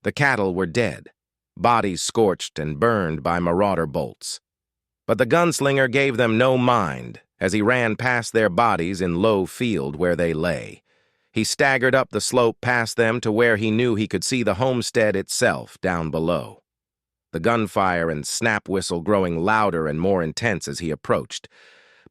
The cattle were dead, bodies scorched and burned by marauder bolts. But the gunslinger gave them no mind as he ran past their bodies in low field where they lay. He staggered up the slope past them to where he knew he could see the homestead itself down below. The gunfire and snap whistle growing louder and more intense as he approached.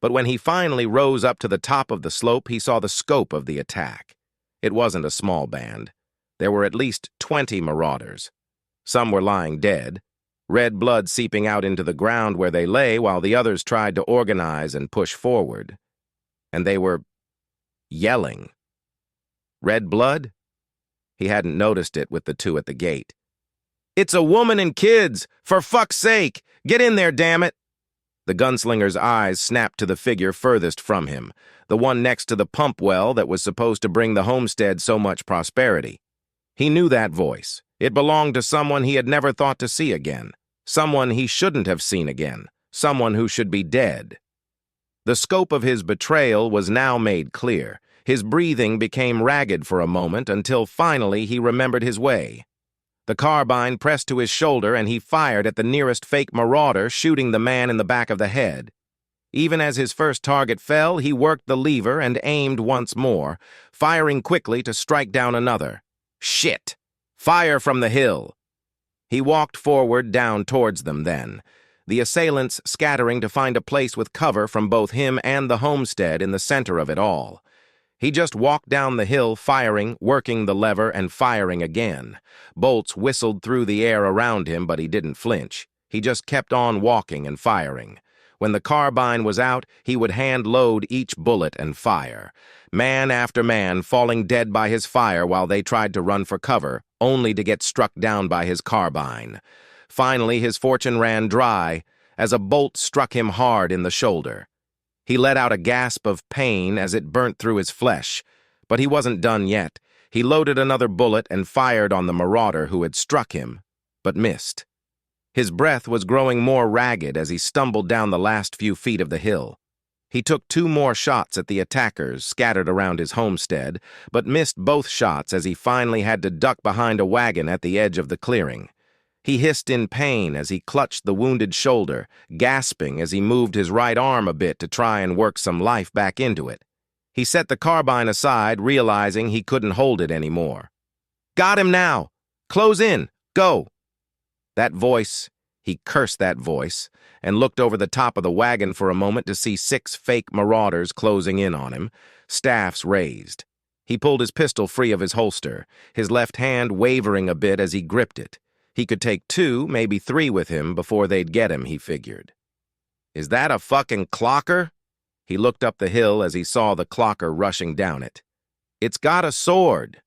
But when he finally rose up to the top of the slope, he saw the scope of the attack. It wasn't a small band. There were at least 20 marauders. Some were lying dead, red blood seeping out into the ground where they lay, while the others tried to organize and push forward. And they were yelling. Red blood? He hadn't noticed it with the two at the gate. "It's a woman and kids! For fuck's sake! Get in there, damn it!" The gunslinger's eyes snapped to the figure furthest from him, the one next to the pump well that was supposed to bring the homestead so much prosperity. He knew that voice. It belonged to someone he had never thought to see again, someone he shouldn't have seen again, someone who should be dead. The scope of his betrayal was now made clear. His breathing became ragged for a moment until finally he remembered his way. The carbine pressed to his shoulder and he fired at the nearest fake marauder, shooting the man in the back of the head. Even as his first target fell, he worked the lever and aimed once more, firing quickly to strike down another. Shit! Fire from the hill! He walked forward down towards them then, the assailants scattering to find a place with cover from both him and the homestead in the center of it all. He just walked down the hill, firing, working the lever, and firing again. Bolts whistled through the air around him, but he didn't flinch. He just kept on walking and firing. When the carbine was out, he would hand-load each bullet and fire. Man after man falling dead by his fire while they tried to run for cover, only to get struck down by his carbine. Finally, his fortune ran dry as a bolt struck him hard in the shoulder. He let out a gasp of pain as it burnt through his flesh, but he wasn't done yet. He loaded another bullet and fired on the marauder who had struck him, but missed. His breath was growing more ragged as he stumbled down the last few feet of the hill. He took 2 more shots at the attackers scattered around his homestead, but missed both shots as he finally had to duck behind a wagon at the edge of the clearing. He hissed in pain as he clutched the wounded shoulder, gasping as he moved his right arm a bit to try and work some life back into it. He set the carbine aside, realizing he couldn't hold it anymore. "Got him now! Close in! Go!" That voice, he cursed that voice, and looked over the top of the wagon for a moment to see 6 fake marauders closing in on him, staffs raised. He pulled his pistol free of his holster, his left hand wavering a bit as he gripped it. He could take 2, maybe 3 with him before they'd get him, he figured. "Is that a fucking clocker?" He looked up the hill as he saw the clocker rushing down it. "It's got a sword."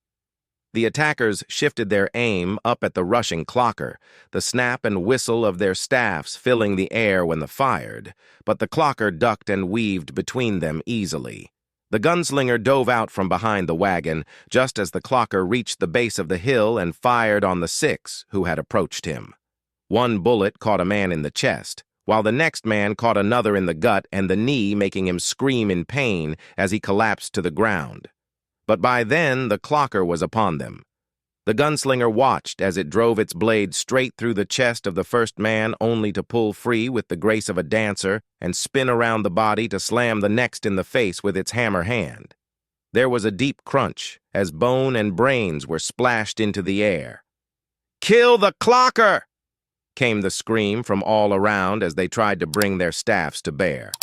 The attackers shifted their aim up at the rushing clocker, the snap and whistle of their staffs filling the air when they fired, but the clocker ducked and weaved between them easily. The gunslinger dove out from behind the wagon just as the clocker reached the base of the hill and fired on the 6 who had approached him. 1 bullet caught a man in the chest, while the next man caught another in the gut and the knee, making him scream in pain as he collapsed to the ground. But by then, the clocker was upon them. The gunslinger watched as it drove its blade straight through the chest of the first man, only to pull free with the grace of a dancer and spin around the body to slam the next in the face with its hammer hand. There was a deep crunch as bone and brains were splashed into the air. "Kill the clocker!" came the scream from all around as they tried to bring their staffs to bear.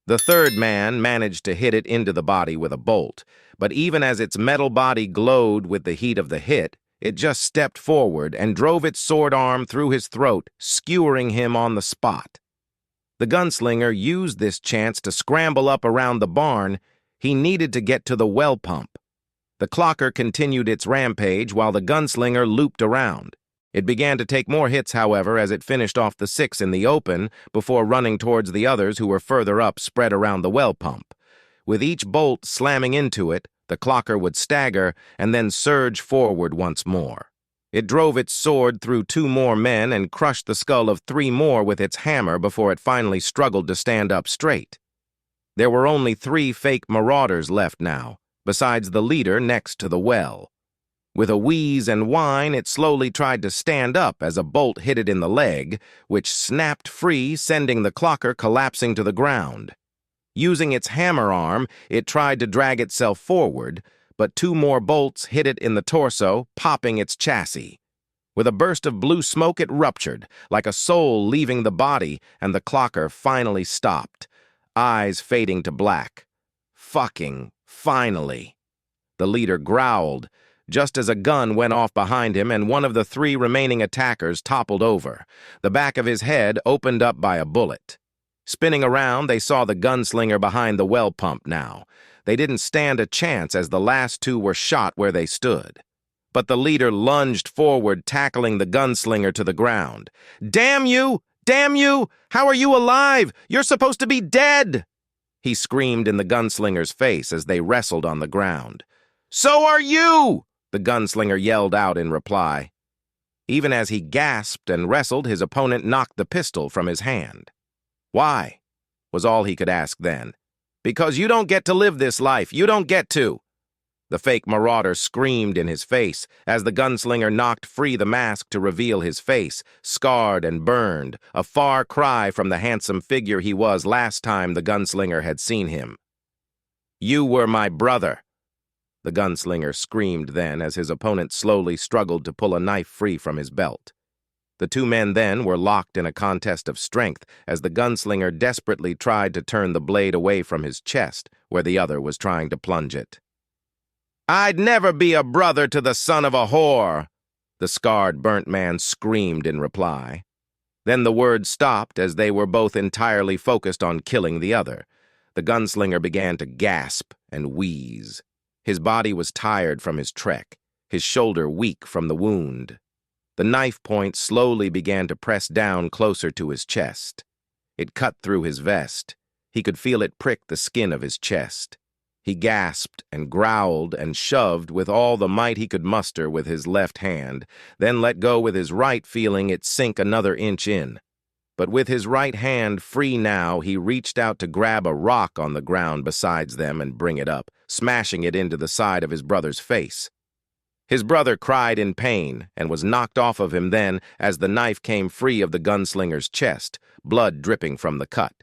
The third man managed to hit it into the body with a bolt, but even as its metal body glowed with the heat of the hit, it just stepped forward and drove its sword arm through his throat, skewering him on the spot. The gunslinger used this chance to scramble up around the barn. He needed to get to the well pump. The clocker continued its rampage while the gunslinger looped around. It began to take more hits, however, as it finished off the 6 in the open before running towards the others who were further up, spread around the well pump. With each bolt slamming into it, the clocker would stagger and then surge forward once more. It drove its sword through 2 more men and crushed the skull of 3 more with its hammer before it finally struggled to stand up straight. There were only 3 fake marauders left now, besides the leader next to the well. With a wheeze and whine, it slowly tried to stand up as a bolt hit it in the leg, which snapped free, sending the clocker collapsing to the ground. Using its hammer arm, it tried to drag itself forward, but two more bolts hit it in the torso, popping its chassis. With a burst of blue smoke, it ruptured, like a soul leaving the body, and the clocker finally stopped, eyes fading to black. Fucking finally. The leader growled, just as a gun went off behind him and one of the three remaining attackers toppled over, the back of his head opened up by a bullet. Spinning around, they saw the gunslinger behind the well pump now. They didn't stand a chance as the last two were shot where they stood. But the leader lunged forward, tackling the gunslinger to the ground. "Damn you! Damn you! How are you alive? You're supposed to be dead!" He screamed in the gunslinger's face as they wrestled on the ground. "So are you!" the gunslinger yelled out in reply. Even as he gasped and wrestled, his opponent knocked the pistol from his hand. "Why?" was all he could ask then. "Because you don't get to live this life. You don't get to." The fake marauder screamed in his face as the gunslinger knocked free the mask to reveal his face, scarred and burned, a far cry from the handsome figure he was last time the gunslinger had seen him. "You were my brother," the gunslinger screamed then as his opponent slowly struggled to pull a knife free from his belt. The two men then were locked in a contest of strength as the gunslinger desperately tried to turn the blade away from his chest, where the other was trying to plunge it. "I'd never be a brother to the son of a whore," the scarred, burnt man screamed in reply. Then the words stopped as they were both entirely focused on killing the other. The gunslinger began to gasp and wheeze. His body was tired from his trek, his shoulder weak from the wound. The knife point slowly began to press down closer to his chest. It cut through his vest. He could feel it prick the skin of his chest. He gasped and growled and shoved with all the might he could muster with his left hand, then let go with his right, feeling it sink another inch in. But with his right hand free now, he reached out to grab a rock on the ground besides them and bring it up, smashing it into the side of his brother's face. His brother cried in pain and was knocked off of him then as the knife came free of the gunslinger's chest, blood dripping from the cut.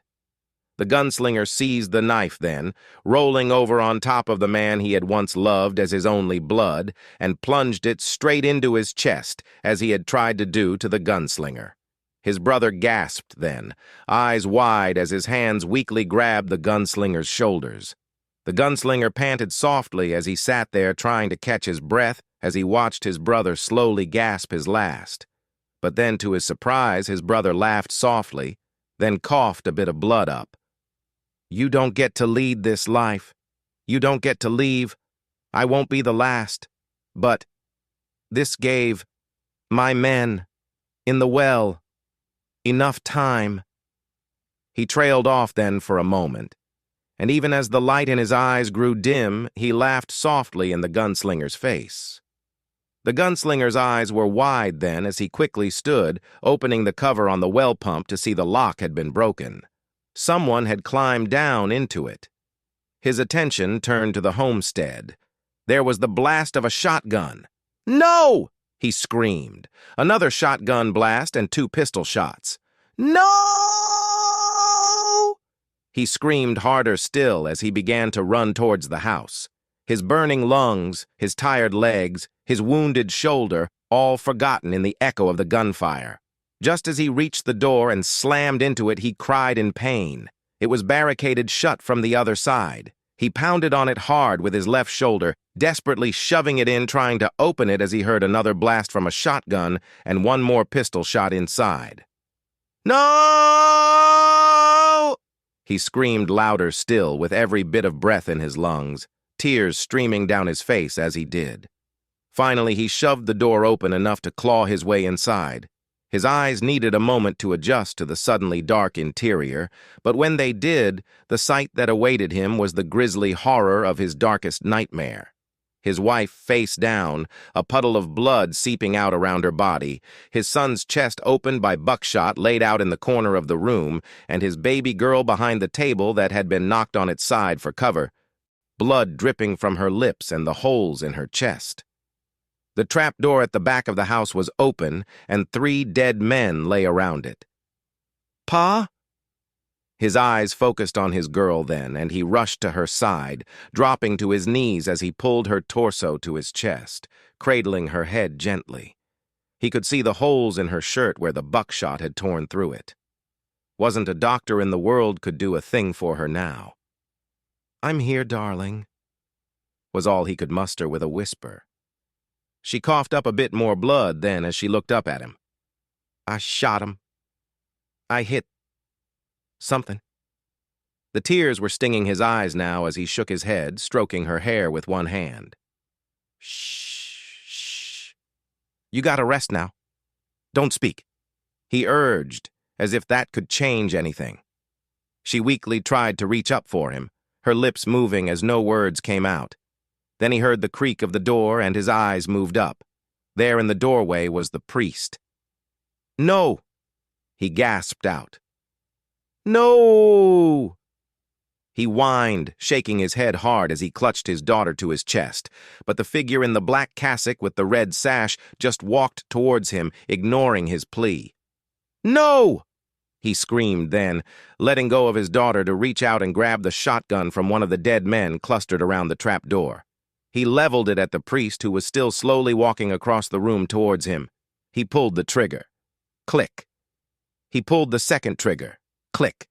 The gunslinger seized the knife then, rolling over on top of the man he had once loved as his only blood, and plunged it straight into his chest as he had tried to do to the gunslinger. His brother gasped then, eyes wide as his hands weakly grabbed the gunslinger's shoulders. The gunslinger panted softly as he sat there trying to catch his breath as he watched his brother slowly gasp his last. But then, to his surprise, his brother laughed softly, then coughed a bit of blood up. "You don't get to lead this life. You don't get to leave. I won't be the last. But this gave my men in the well enough time." He trailed off then for a moment, and even as the light in his eyes grew dim, he laughed softly in the gunslinger's face. The gunslinger's eyes were wide then as he quickly stood, opening the cover on the well pump to see the lock had been broken. Someone had climbed down into it. His attention turned to the homestead. There was the blast of a shotgun. "No!" he screamed. Another shotgun blast and 2 pistol shots. "No!" He screamed harder still as he began to run towards the house. His burning lungs, his tired legs, his wounded shoulder, all forgotten in the echo of the gunfire. Just as he reached the door and slammed into it, he cried in pain. It was barricaded shut from the other side. He pounded on it hard with his left shoulder, desperately shoving it in, trying to open it as he heard another blast from a shotgun and one more pistol shot inside. "No!" He screamed louder still, with every bit of breath in his lungs, tears streaming down his face as he did. Finally, he shoved the door open enough to claw his way inside. His eyes needed a moment to adjust to the suddenly dark interior, but when they did, the sight that awaited him was the grisly horror of his darkest nightmare. His wife face down, a puddle of blood seeping out around her body, his son's chest opened by buckshot laid out in the corner of the room, and his baby girl behind the table that had been knocked on its side for cover, blood dripping from her lips and the holes in her chest. The trapdoor at the back of the house was open, and 3 dead men lay around it. "Pa?" His eyes focused on his girl then, and he rushed to her side, dropping to his knees as he pulled her torso to his chest, cradling her head gently. He could see the holes in her shirt where the buckshot had torn through it. Wasn't a doctor in the world could do a thing for her now. "I'm here, darling," was all he could muster with a whisper. She coughed up a bit more blood then as she looked up at him. "I shot him. I hit something." The tears were stinging his eyes now as he shook his head, stroking her hair with one hand. "Shh, shh. You gotta rest now. Don't speak," he urged, as if that could change anything. She weakly tried to reach up for him, her lips moving as no words came out. Then he heard the creak of the door and his eyes moved up. There in the doorway was the priest. "No!" he gasped out. "No!" He whined, shaking his head hard as he clutched his daughter to his chest, but the figure in the black cassock with the red sash just walked towards him, ignoring his plea. "No!" he screamed then, letting go of his daughter to reach out and grab the shotgun from one of the dead men clustered around the trapdoor. He leveled it at the priest, who was still slowly walking across the room towards him. He pulled the trigger. Click. He pulled the second trigger. Click.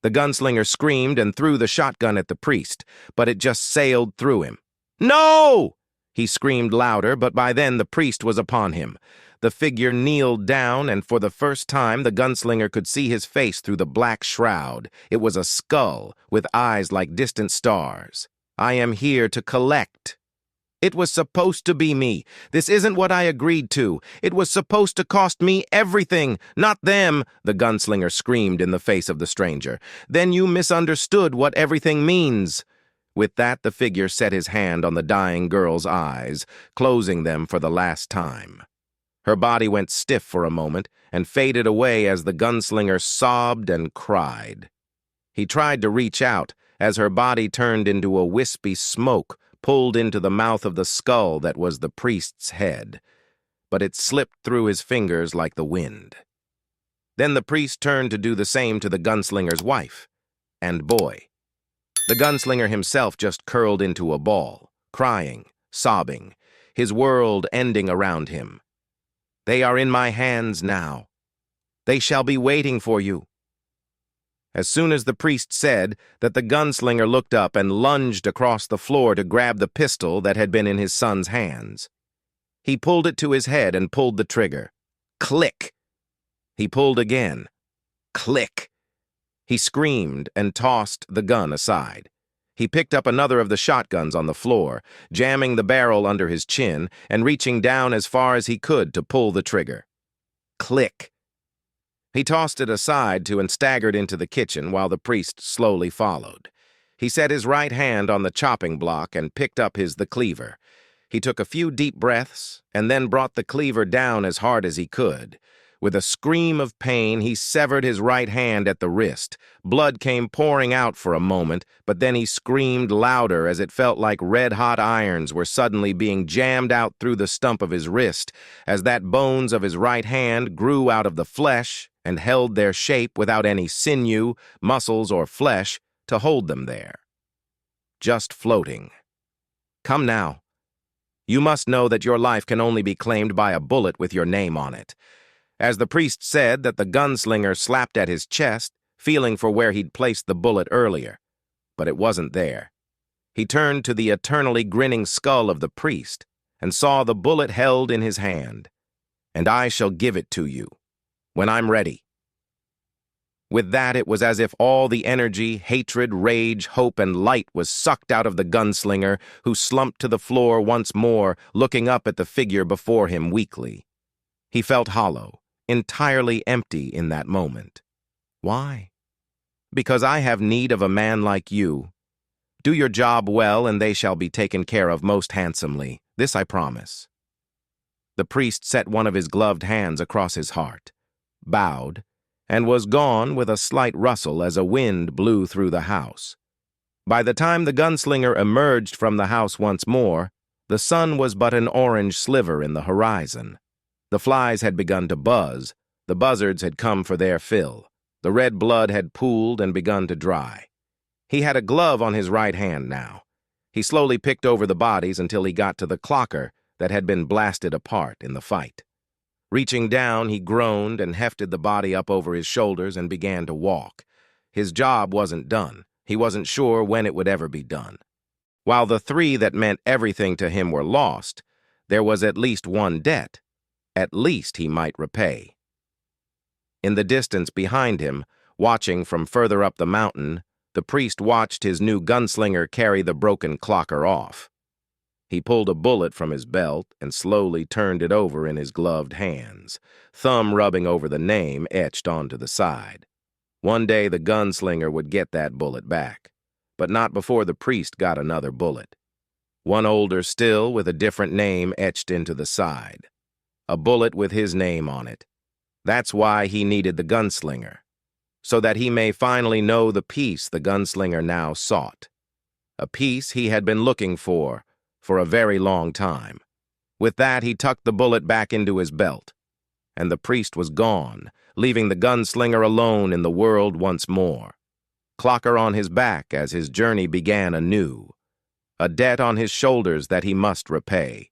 The gunslinger screamed and threw the shotgun at the priest, but it just sailed through him. "No!" he screamed louder, but by then the priest was upon him. The figure kneeled down, and for the first time the gunslinger could see his face through the black shroud. It was a skull, with eyes like distant stars. "I am here to collect." "It was supposed to be me. This isn't what I agreed to. It was supposed to cost me everything, not them," the gunslinger screamed in the face of the stranger. "Then you misunderstood what everything means." With that, the figure set his hand on the dying girl's eyes, closing them for the last time. Her body went stiff for a moment and faded away as the gunslinger sobbed and cried. He tried to reach out as her body turned into a wispy smoke pulled into the mouth of the skull that was the priest's head, but it slipped through his fingers like the wind. Then the priest turned to do the same to the gunslinger's wife and boy. The gunslinger himself just curled into a ball, crying, sobbing, his world ending around him. "They are in my hands now. They shall be waiting for you." As soon as the priest said that, the gunslinger looked up and lunged across the floor to grab the pistol that had been in his son's hands. He pulled it to his head and pulled the trigger. Click! He pulled again. Click! He screamed and tossed the gun aside. He picked up another of the shotguns on the floor, jamming the barrel under his chin and reaching down as far as he could to pull the trigger. Click! He tossed it aside and staggered into the kitchen while the priest slowly followed. He set his right hand on the chopping block and picked up the cleaver. He took a few deep breaths and then brought the cleaver down as hard as he could. With a scream of pain, he severed his right hand at the wrist. Blood came pouring out for a moment, but then he screamed louder as it felt like red-hot irons were suddenly being jammed out through the stump of his wrist, as that bones of his right hand grew out of the flesh and held their shape without any sinew, muscles, or flesh to hold them there. Just floating. "Come now. You must know that your life can only be claimed by a bullet with your name on it." As the priest said that, the gunslinger slapped at his chest, feeling for where he'd placed the bullet earlier. But it wasn't there. He turned to the eternally grinning skull of the priest and saw the bullet held in his hand. "And I shall give it to you when I'm ready." With that, it was as if all the energy, hatred, rage, hope, and light was sucked out of the gunslinger, who slumped to the floor once more, looking up at the figure before him weakly. He felt hollow, entirely empty in that moment. Why? Because I have need of a man like you. Do your job well, and they shall be taken care of most handsomely. This I promise. The priest set one of his gloved hands across his heart, bowed, and was gone with a slight rustle as a wind blew through the house. By the time the gunslinger emerged from the house once more, the The sun was but an orange sliver in the horizon. The flies had begun to buzz, the buzzards had come for their fill, the red blood had pooled and begun to dry. He had a glove on his right hand now. He slowly picked over the bodies until he got to the clocker that had been blasted apart in the fight. Reaching down, he groaned and hefted the body up over his shoulders and began to walk. His job wasn't done. He wasn't sure when it would ever be done. While the three that meant everything to him were lost, there was at least one debt. At least he might repay. In the distance behind him, watching from further up the mountain, the priest watched his new gunslinger carry the broken clocker off. He pulled a bullet from his belt and slowly turned it over in his gloved hands, thumb rubbing over the name etched onto the side. One day the gunslinger would get that bullet back, but not before the priest got another bullet. One older still with a different name etched into the side. A bullet with his name on it. That's why he needed the gunslinger, so that he may finally know the peace the gunslinger now sought. A peace he had been looking for a very long time. With that, he tucked the bullet back into his belt, and the priest was gone, leaving the gunslinger alone in the world once more. Clocker on his back as his journey began anew. A debt on his shoulders that he must repay.